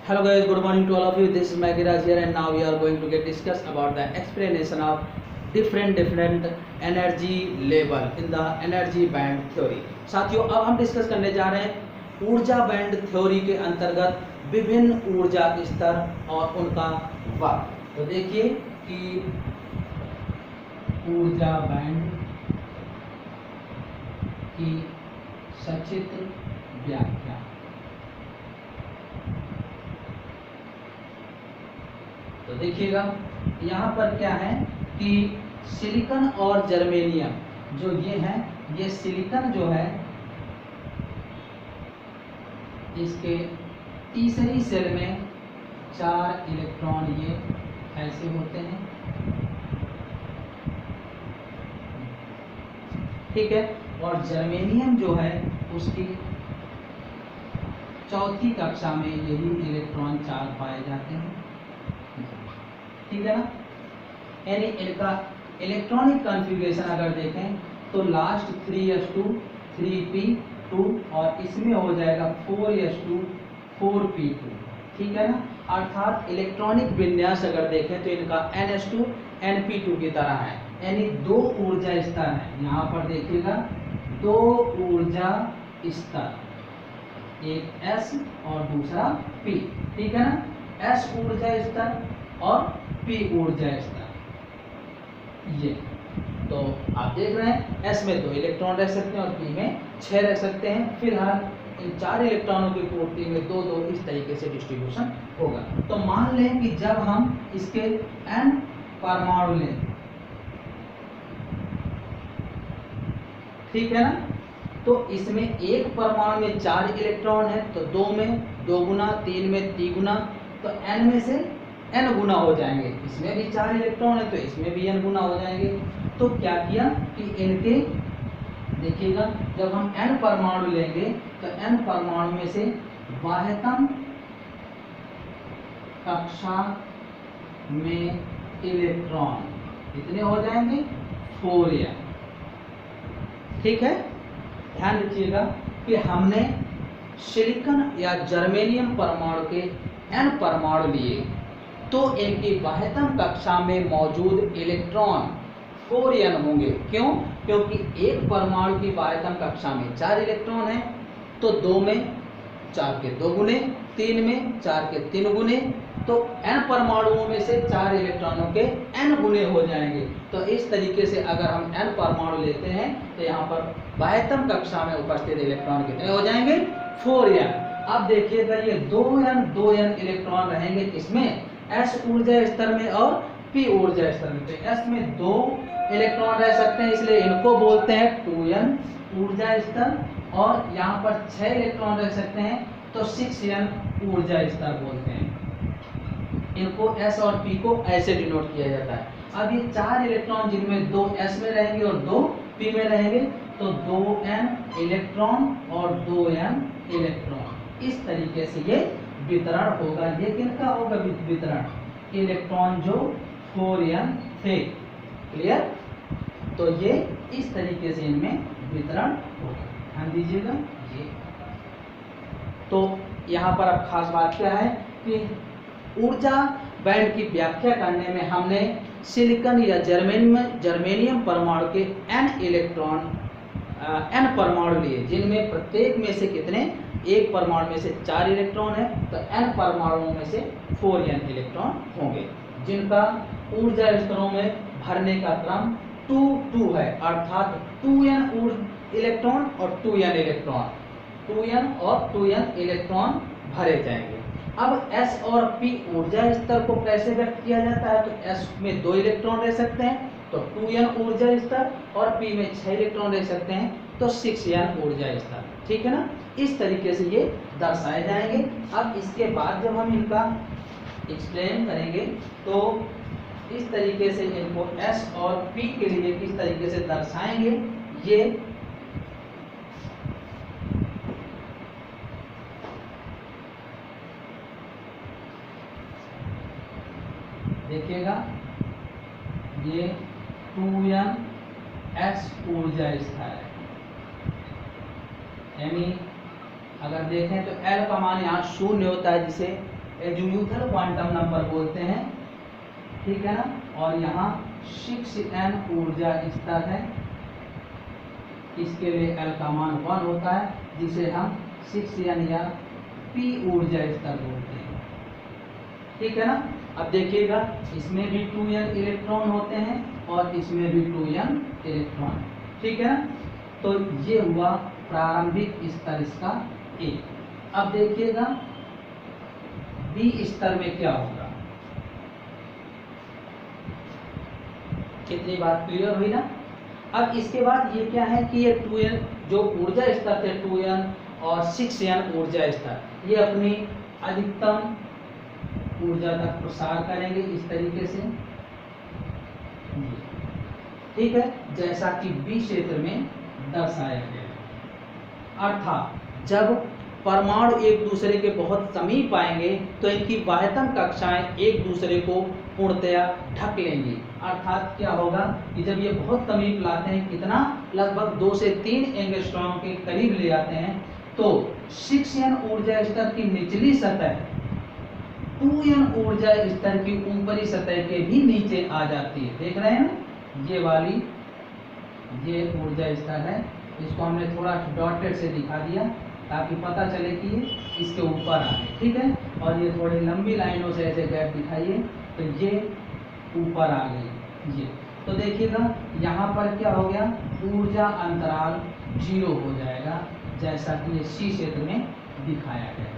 Hello guys, good morning to all of you. This is Maggie Raj here, and now we are going to get discuss about the explanation of different energy level in the energy band theory. साथियों, अब हम discuss करने जा रहे हैं ऊर्जा band theory के अंतर्गत विभिन्न ऊर्जा स्तर और उनका वर्ग। तो देखिए कि ऊर्जा बैंड की सचित्र व्याख्या। तो देखिएगा यहाँ पर क्या है कि सिलिकॉन और जर्मेनियम जो ये हैं, ये सिलिकॉन जो है इसके तीसरी सेल में 4 इलेक्ट्रॉन ये ऐसे होते हैं, ठीक है। और जर्मेनियम जो है उसकी चौथी कक्षा में यही इलेक्ट्रॉन 4 पाए जाते हैं, ठीक है ना। यानी इनका इलेक्ट्रॉनिक कॉन्फ़िगरेशन अगर देखें तो लास्ट 3s2 3p2 और इसमें हो जाएगा 4s2 4p2, ठीक है ना। अर्थात इलेक्ट्रॉनिक विन्यास अगर देखें तो इनका ns2 np2 की तरह है, यानी 2 ऊर्जा स्तर है। यहाँ पर देखिएगा 2 ऊर्जा स्तर, एक s और दूसरा p, ठीक है ना। s ऊर्जा स्तर और p ऊर्जा स्तर, ये तो आप देख रहे हैं s में 2 इलेक्ट्रॉन रह सकते हैं और p में 6 रह सकते हैं। फिलहाल इन 4 इलेक्ट्रॉनों की पूर्ति में 2-2 इस तरीके से डिस्ट्रीब्यूशन होगा। तो मान लें कि जब हम इसके n परमाणु लें, ठीक है ना, तो इसमें एक परमाणु में 4 इलेक्ट्रॉन है, तो 2 में 2 गुना, 3 में 3 गुना, तो n में से n गुना हो जाएंगे। इसमें भी 4 इलेक्ट्रॉन है तो इसमें भी n गुना हो जाएंगे। तो क्या किया कि इनके देखिएगा जब हम n परमाणु लेंगे तो n परमाणु में से बाह्यतम कक्षा में इलेक्ट्रॉन कितने हो जाएंगे, 4n, ठीक है। ध्यान रखिएगा कि हमने सिलिकॉन या जर्मेनियम परमाणु के n परमाणु लिए तो इनकी बाह्यतम कक्षा में मौजूद इलेक्ट्रॉन 4n होंगे। क्यों? क्योंकि एक परमाणु की बाह्यतम कक्षा में 4 इलेक्ट्रॉन है, तो 2 में 4 के 2 गुने, 3 में 4 के 3 गुने, तो n परमाणुओं में से 4 इलेक्ट्रॉनों के n गुने हो जाएंगे। तो इस तरीके से अगर हम n परमाणु लेते हैं तो यहाँ पर बाह्यतम कक्षा में उपस्थित इलेक्ट्रॉन कितने हो जाएंगे, 4n। अब देखिएगा ये 2n इलेक्ट्रॉन रहेंगे किसमें, s ऊर्जा स्तर में और p ऊर्जा स्तर में। तो s में 2 इलेक्ट्रॉन रह सकते हैं, इसलिए इनको बोलते हैं 2n ऊर्जा स्तर, और यहाँ पर 6 इलेक्ट्रॉन रह सकते हैं तो 6n ऊर्जा स्तर बोलते हैं। इनको s और p को ऐसे डिनोट किया जाता है। अब ये 4 इलेक्ट्रॉन जिनमें 2 s में रहेंगे और 2 p में रहेंगे, तो 2n इलेक्ट्रॉन और 2n इलेक्ट्रॉन, इस तरीके से ये वितरण होगा। ये किनका होगा वितरण, इलेक्ट्रॉन जो 4n थे, क्लियर। तो ये इस तरीके से इनमें वितरण होगा, ध्यान दीजिएगा ये। तो यहाँ पर अब खास बात क्या है कि ऊर्जा बैंड की व्याख्या करने में हमने सिलिकॉन या जर्मेनियम परमाणु के n परमाणु लिए, जिनमें प्रत्येक में से कितने, एक परमाणु में से 4 इलेक्ट्रॉन है, तो n परमाणुओं में से 4n इलेक्ट्रॉन होंगे, जिनका ऊर्जा स्तरों में भरने का क्रम 2-2 है। अर्थात 2n इलेक्ट्रॉन और 2n इलेक्ट्रॉन, 2n और 2n इलेक्ट्रॉन भरे जाएंगे। अब s और p ऊर्जा स्तर को कैसे व्यक्त किया जाता है, तो s में 2 इलेक्ट्रॉन रह सकते हैं तो 2n ऊर्जा स्तर, और p में 6 इलेक्ट्रॉन रह सकते हैं तो 6n ऊर्जा स्तर, ठीक है ना। इस तरीके से ये दर्शाए जाएंगे। अब इसके बाद जब हम इनका एक्सप्लेन करेंगे तो इस तरीके से इनको s और p के लिए किस तरीके से दर्शाएंगे, ये देखिएगा। ये 2n s ऊर्जा स्तर है, यानी अगर देखें तो L का मान यहाँ 0 होता है, जिसे एजीम्यूथल क्वांटम नंबर बोलते हैं, ठीक है ना। और यहाँ 6n ऊर्जा स्तर है, इसके लिए L का मान 1 होता है, जिसे हम 6n या p ऊर्जा स्तर बोलते हैं, ठीक है ना। अब देखिएगा, इसमें भी 2n इलेक्ट्रॉन होते हैं और इसमें भी 2n इलेक्ट्रॉन, ठीक है ना। तो ये हुआ प्रारंभिक स्तर इसका A। अब देखिएगा B स्तर में क्या होगा। कितनी बात क्लियर हुई ना। अब इसके बाद ये क्या है कि ये 2n जो ऊर्जा स्तर थे 2n और 6n ऊर्जा स्तर, ये अपनी अधिकतम ऊर्जा तक प्रसार करेंगे इस तरीके से, ठीक है, जैसा कि बी क्षेत्र में दर्शाया गया। अर्थात जब परमाणु एक दूसरे के बहुत समीप आएंगे तो इनकी बाह्यतम कक्षाएं एक दूसरे को पूर्णतया ढक लेंगी। अर्थात क्या होगा कि जब ये बहुत समीप लाते हैं, कितना, लगभग 2 से 3 एंगस्ट्रॉम के करीब ले आते हैं, तो 6n ऊर्जा स्तर की निचली सतह 2n ऊर्जा स्तर की ऊपरी सतह के भी नीचे आ जाती है। देख रहे हैं ना, ये वाली ये ऊर्जा स्तर है, इसको हमने थोड़ा डॉटेड से दिखा दिया ताकि पता चले कि ये इसके ऊपर आ गए, ठीक है। और ये थोड़ी लंबी लाइनों से ऐसे गैप दिखाइए, तो ये ऊपर आ गई ये। तो देखिएगा यहाँ पर क्या हो गया, ऊर्जा अंतराल 0 हो जाएगा, जैसा कि ये सी क्षेत्र में दिखाया गया।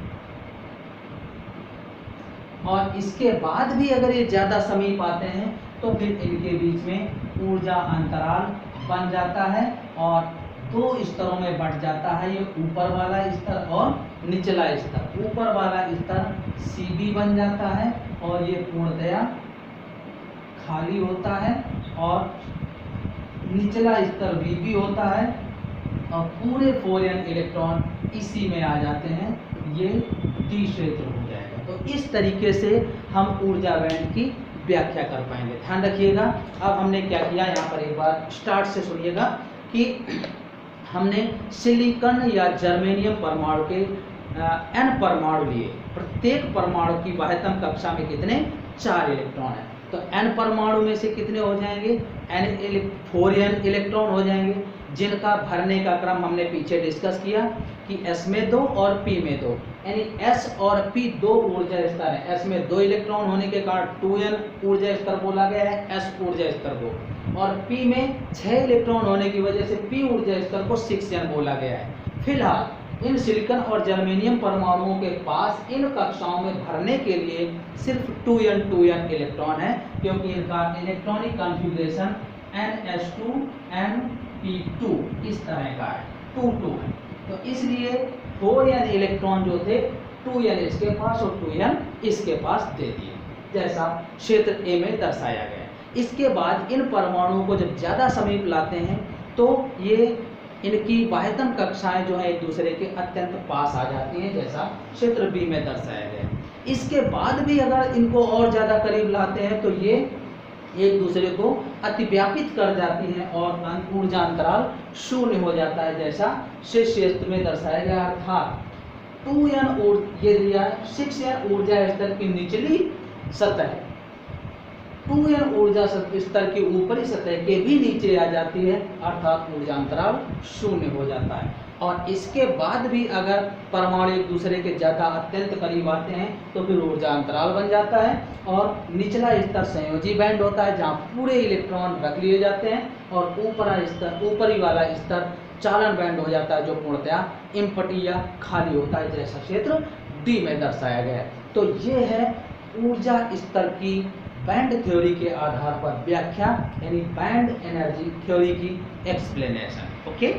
और इसके बाद भी अगर ये ज़्यादा समीप आते हैं तो फिर इनके बीच में ऊर्जा अंतराल बन जाता है और 2 स्तरों में बढ़ जाता है, ये ऊपर वाला स्तर और निचला स्तर। ऊपर वाला स्तर CB बन जाता है और ये पूर्णतया खाली होता है, और निचला स्तर VB होता है और पूरे 4n इलेक्ट्रॉन इसी में आ जाते हैं, ये D क्षेत्र हो जाएगा। तो इस तरीके से हम ऊर्जा बैंड की व्याख्या कर पाएंगे। ध्यान रखिएगा। अब हमने क्या किया, यहाँ पर एक बार स्टार्ट से सुनिएगा कि हमने सिलिकॉन या जर्मेनियम परमाणु के n परमाणु लिए। प्रत्येक परमाणु की बाह्यतम कक्षा में कितने, 4 इलेक्ट्रॉन है। तो n परमाणु में से कितने हो जाएंगे, 4n इलेक्ट्रॉन हो जाएंगे, जिनका भरने का क्रम हमने पीछे डिस्कस किया कि S में 2 और P में 2, यानी S और P 2 ऊर्जा स्तर है। S में 2 इलेक्ट्रॉन होने के कारण 2n ऊर्जा स्तर बोला गया है, S ऊर्जा स्तर को, और P में 6 इलेक्ट्रॉन होने की वजह से P ऊर्जा स्तर को 6n बोला गया है। फिलहाल इन सिलिकॉन और जर्मेनियम परमाणुओं के पास इन कक्षाओं में भरने के लिए सिर्फ 2n इलेक्ट्रॉन है, क्योंकि इनका इलेक्ट्रॉनिक कॉन्फ़िगरेशन NS2 NP2 इस तरह का है, 2 है। तो इसलिए 4n इलेक्ट्रॉन जो थे 2n इसके पास और 2n इसके पास दे दिए, जैसा क्षेत्र A में दर्शाया गया है। इसके बाद इन परमाणुओं को जब ज़्यादा समीप लाते हैं तो ये इनकी बाह्यतम कक्षाएं जो है एक दूसरे के अत्यंत पास आ जाती हैं, जैसा क्षेत्र B में दर्शाया गया है। इसके बाद भी अगर इनको और ज़्यादा करीब लाते हैं तो ये एक दूसरे को अतिव्यापित कर जाती हैं और ऊर्जा अंतराल 0 हो जाता है, जैसा शेष क्षेत्र में दर्शाया गया। अर्थात 2n ये दिया है, 6n ऊर्जा स्तर की निचली सतह 2n ऊर्जा स्तर की ऊपरी सतह के भी नीचे आ जाती है, अर्थात ऊर्जा अंतराल 0 हो जाता है। और इसके बाद भी अगर परमाणु एक दूसरे के ज़्यादा अत्यंत करीब आते हैं तो फिर ऊर्जा अंतराल बन जाता है, और निचला स्तर संयोजी बैंड होता है, जहाँ पूरे इलेक्ट्रॉन रख लिए जाते हैं, और ऊपरी वाला स्तर चालन बैंड हो जाता है, जो पूर्णतया एम्प्टी या खाली होता है, जैसा क्षेत्र D में दर्शाया गया है। तो ये है ऊर्जा स्तर की बैंड थ्योरी के आधार पर व्याख्या, यानी बैंड एनर्जी थ्योरी की एक्सप्लेनेशन। ओके।